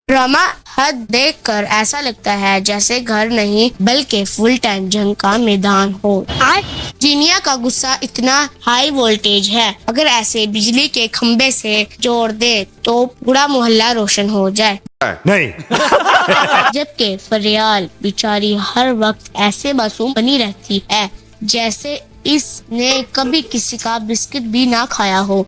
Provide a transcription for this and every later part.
Drama حد دیکھ کر ایسا لگتا ہے جیسے گھر نہیں بلکہ فل ٹائم جنگ کا میدان ہو۔ جینیا کا غصہ اتنا ہائی وولٹیج ہے، اگر ایسے بجلی کے کھمبے سے جوڑ دے تو پورا محلہ روشن ہو جائے۔ نہیں جبکہ فریال بیچاری ہر وقت ایسے معصوم بنی رہتی ہے جیسے اس نے کبھی کسی کا بسکٹ بھی نہ کھایا ہو۔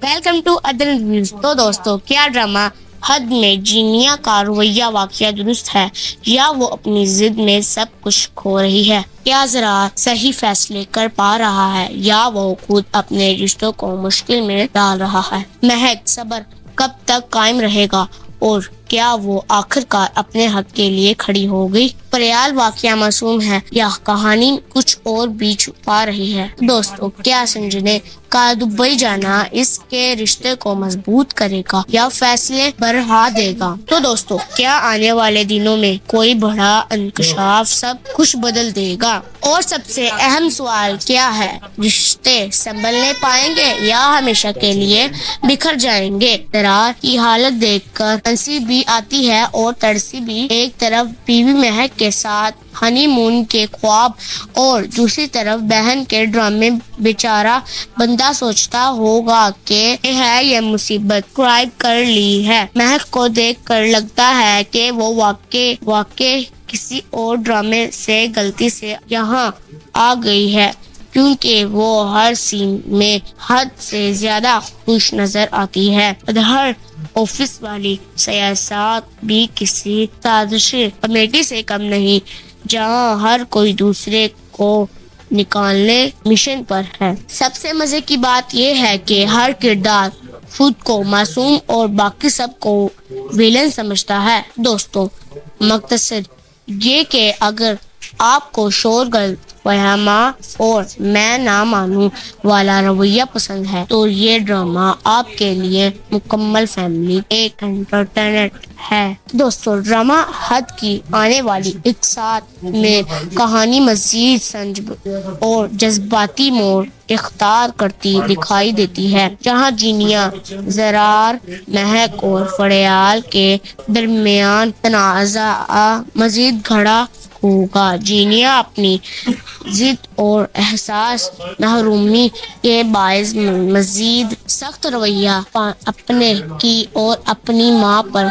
Welcome to other reviews. تو دوستو، کیا ڈرامہ حد میں جینیا کا رویہ واقعہ درست ہے یا وہ اپنی ضد میں سب کچھ کھو رہی ہے؟ کیا ذرا صحیح فیصلے کر پا رہا ہے یا وہ خود اپنے رشتوں کو مشکل میں ڈال رہا ہے؟ مہک صبر کب تک قائم رہے گا اور کیا وہ آخر کار اپنے حق کے لیے کھڑی ہو گئی؟ فریال واقعہ معصوم ہے یا کہانی کچھ اور بھی چھپا رہی ہے؟ دوستو، کیا سنجنے کا دبئی جانا اس کے رشتے کو مضبوط کرے گا یا فیصلے بڑھا دے گا؟ تو دوستو، کیا آنے والے دنوں میں کوئی بڑا انکشاف سب کچھ بدل دے گا؟ اور سب سے اہم سوال کیا ہے، رشتے سنبھلنے پائیں گے یا ہمیشہ کے لیے بکھر جائیں گے؟ درار کی حالت دیکھ کر ہنسی بھی آتی ہے اور ترسی بھی۔ ایک طرف بیوی مہک کے ساتھ ہنی مون کے خواب اور دوسری طرف بہن کے ڈرامے۔ بیچارہ بندہ سوچتا ہوگا کہ ہے یہ مصیبت کرائب کر لی ہے۔ مہک کو دیکھ کر لگتا ہے کہ وہ واقع کسی اور ڈرامے سے غلطی سے یہاں آ گئی ہے، کیونکہ وہ ہر سین میں حد سے زیادہ خوش نظر آتی ہے۔ ادھر آفس والی سیاست بھی کسی سازشی کمیٹی سے کم نہیں، جہاں ہر کوئی دوسرے کو نکالنے مشن پر ہے۔ سب سے مزے کی بات یہ ہے کہ ہر کردار خود کو معصوم اور باقی سب کو ویلن سمجھتا ہے۔ دوستو، مختصر یہ کہ اگر آپ کو شور غلط فہمہ اور میں نہ مانوں والا رویہ پسند ہے تو یہ ڈرامہ آپ کے لیے مکمل فیملی ایک انٹرٹینمنٹ ہے۔ دوستو، ڈرامہ حد کی آنے والی اقساط میں کہانی مزید سنجیدہ اور جذباتی موڑ اختیار کرتی دکھائی دیتی ہے، جہاں جینیا، زرار، مہک اور فریال کے درمیان تنازع مزید گہرا ہوگا۔ جینیا اپنی ضد اور احساس محرومی کے باعث مزید سخت رویہ اپنے کی اور اپنی ماں پر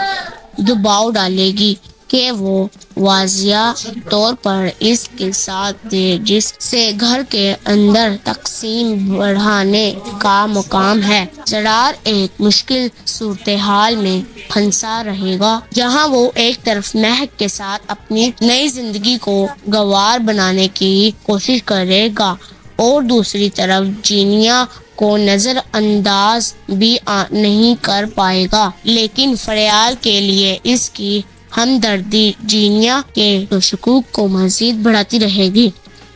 دباؤ ڈالے گی کہ وہ واضح طور پر اس کے ساتھ دے جس سے گھر کے اندر تقسیم بڑھانے کا مقام ہے۔ زرار ایک مشکل صورتحال میں پھنسا رہے گا، جہاں وہ ایک طرف مہک کے ساتھ اپنی نئی زندگی کو گوار بنانے کی کوشش کرے گا اور دوسری طرف جینیا کو نظر انداز بھی نہیں کر پائے گا۔ لیکن فریال کے لیے اس کی ہمدردی جینیا کے شکوک کو مزید بڑھاتی رہے گی۔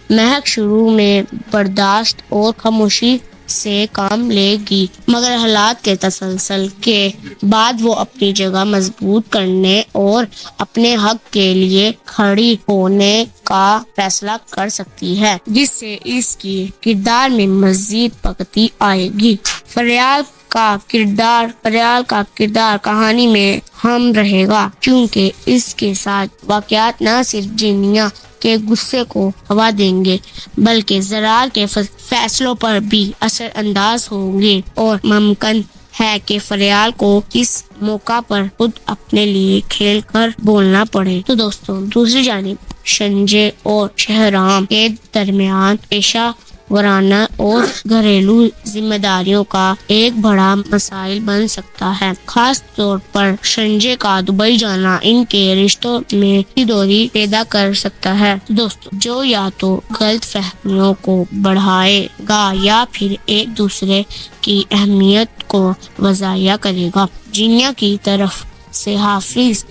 مہک شروع میں برداشت اور خاموشی سے کام لے گی، مگر حالات کے تسلسل کے بعد وہ اپنی جگہ مضبوط کرنے اور اپنے حق کے لیے کھڑی ہونے کا فیصلہ کر سکتی ہے، جس سے اس کی کردار میں مزید پختگی آئے گی۔ فریال کا کردار کہانی میں ہم رہے گا، کیونکہ اس کے ساتھ واقعات نہ صرف جینیا کے غصے کو ہوا دیں گے بلکہ زرار کے فیصلوں پر بھی اثر انداز ہوں گے، اور ممکن ہے کہ فریال کو اس موقع پر خود اپنے لیے کھیل کر بولنا پڑے۔ تو دوستوں، دوسری جانب سنجے اور شہرام کے درمیان پیشہ ورانہ اور گھریلو ذمہ داریوں کا ایک بڑا مسائل بن سکتا ہے۔ خاص طور پر سنجے کا دبئی جانا ان کے رشتوں میں دوری پیدا کر سکتا ہے، دوستو، جو یا تو غلط فہمیوں کو بڑھائے گا یا پھر ایک دوسرے کی اہمیت کو واضح کرے گا۔ جینیا کی طرف سے حافظ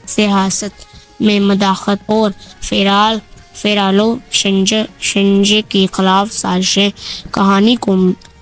سیاست میں مداخلت اور فیرالو شنجے کے خلاف سازشیں کہانی کو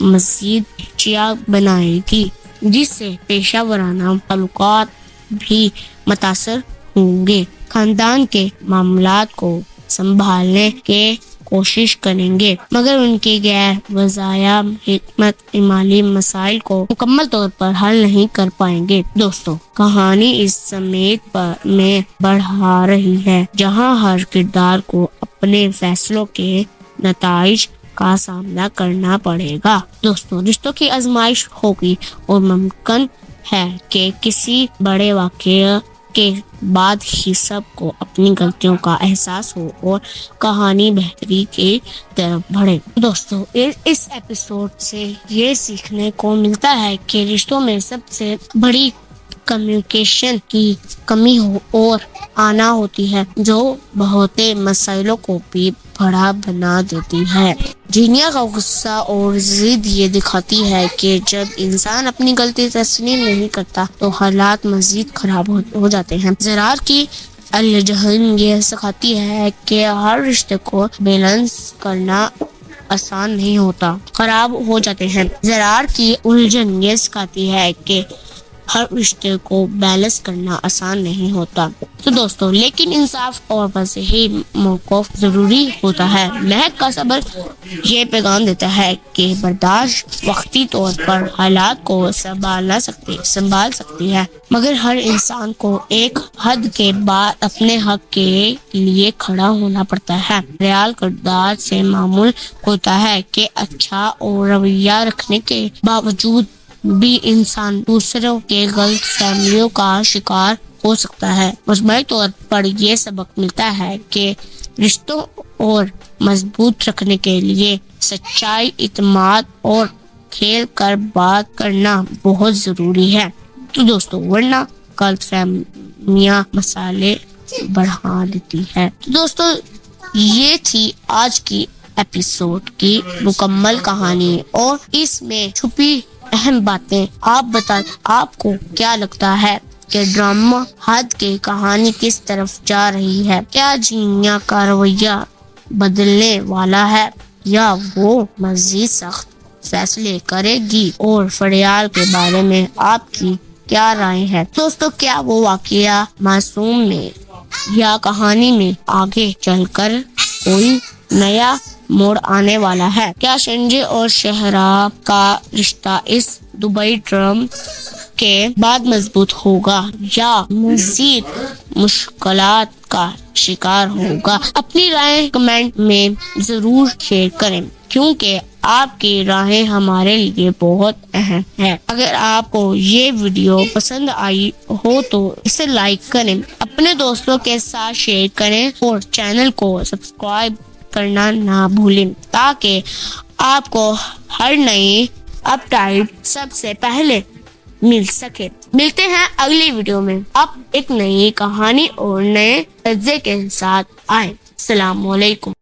مزید چیا بنائے گی، جس سے پیشہ ورانہ تعلقات بھی متاثر ہوں گے۔ خاندان کے معاملات کو سنبھالنے کے کوشش کریں گے مگر ان کے غیر وضاحت حکمت عملی مسائل کو مکمل طور پر حل نہیں کر پائیں گے۔ دوستو، کہانی اس سمیت میں بڑھا رہی ہے جہاں ہر کردار کو اپنے فیصلوں کے نتائج کا سامنا کرنا پڑے گا۔ دوستو، رشتوں کی آزمائش ہوگی اور ممکن ہے کہ کسی بڑے واقعے کے بعد ہی سب کو اپنی غلطیوں کا احساس ہو اور کہانی بہتری کی طرف بڑھے۔ دوستو، اس ایپیسوڈ سے یہ سیکھنے کو ملتا ہے کہ رشتوں میں سب سے بڑی کمیونیکیشن کی کمی اور آنا ہوتی ہے جو بہت مسائلوں کو بھی بڑا بنا دیتی ہے۔ جینیا کا غصہ اور ضد یہ دکھاتی ہے کہ جب انسان اپنی غلطی تسلیم نہیں کرتا تو حالات مزید خراب ہو جاتے ہیں۔ زرار کی الجھن یہ سکھاتی ہے کہ ہر رشتے کو بیلنس کرنا آسان نہیں ہوتا، خراب ہو جاتے ہیں۔ زرار کی الجھن یہ سکھاتی ہے کہ ہر رشتے کو بیلنس کرنا آسان نہیں ہوتا۔ تو دوستو، لیکن انصاف اور واضح موقف ضروری ہوتا ہے۔ مہک کا صبر یہ پیغام دیتا ہے کہ برداشت وقتی طور پر حالات کو سنبھال سکتی ہے مگر ہر انسان کو ایک حد کے بعد اپنے حق کے لیے کھڑا ہونا پڑتا ہے۔ ریال کردار سے معلوم ہوتا ہے کہ اچھا اور رویہ رکھنے کے باوجود بھی انسان دوسروں کے غلط فہمیوں کا شکار ہو سکتا ہے۔ مجموعی طور پر یہ سبق ملتا ہے کہ رشتوں اور مضبوط رکھنے کے لیے سچائی، اعتماد اور کھل کر بات کرنا بہت ضروری ہے۔ تو دوستو، ورنہ غلط فہمیاں مسئلے بڑھا دیتی ہے۔ تو دوستو، یہ تھی آج کی ایپیسوڈ کی مکمل کہانی اور اس میں چھپی اہم باتیں۔ آپ کو کیا لگتا ہے کہ ڈرامہ حد کے کہانی کس طرف جا رہی ہے؟ کیا جینیا کا رویہ بدلنے والا ہے یا وہ مزید سخت فیصلے کرے گی؟ اور فریال کے بارے میں آپ کی کیا رائے ہے؟ دوستو، کیا وہ واقعہ معصوم میں یا کہانی میں آگے چل کر کوئی نیا موڑ آنے والا ہے؟ کیا سنجے اور شہرام کا رشتہ اس دبئی ڈرام کے بعد مضبوط ہوگا یا مزید مشکلات کا شکار ہوگا؟ اپنی رائے کمنٹ میں ضرور شیئر کریں کیونکہ آپ کی رائے ہمارے لیے بہت اہم ہے۔ اگر آپ کو یہ ویڈیو پسند آئی ہو تو اسے لائک کریں، اپنے دوستوں کے ساتھ شیئر کریں اور چینل کو سبسکرائب کرنا نہ بھولیں تاکہ آپ کو ہر نئی اپ ڈیٹ سب سے پہلے مل سکے۔ ملتے ہیں اگلی ویڈیو میں، اب ایک نئی کہانی اور نئے تجزیے کے ساتھ۔ السلام علیکم۔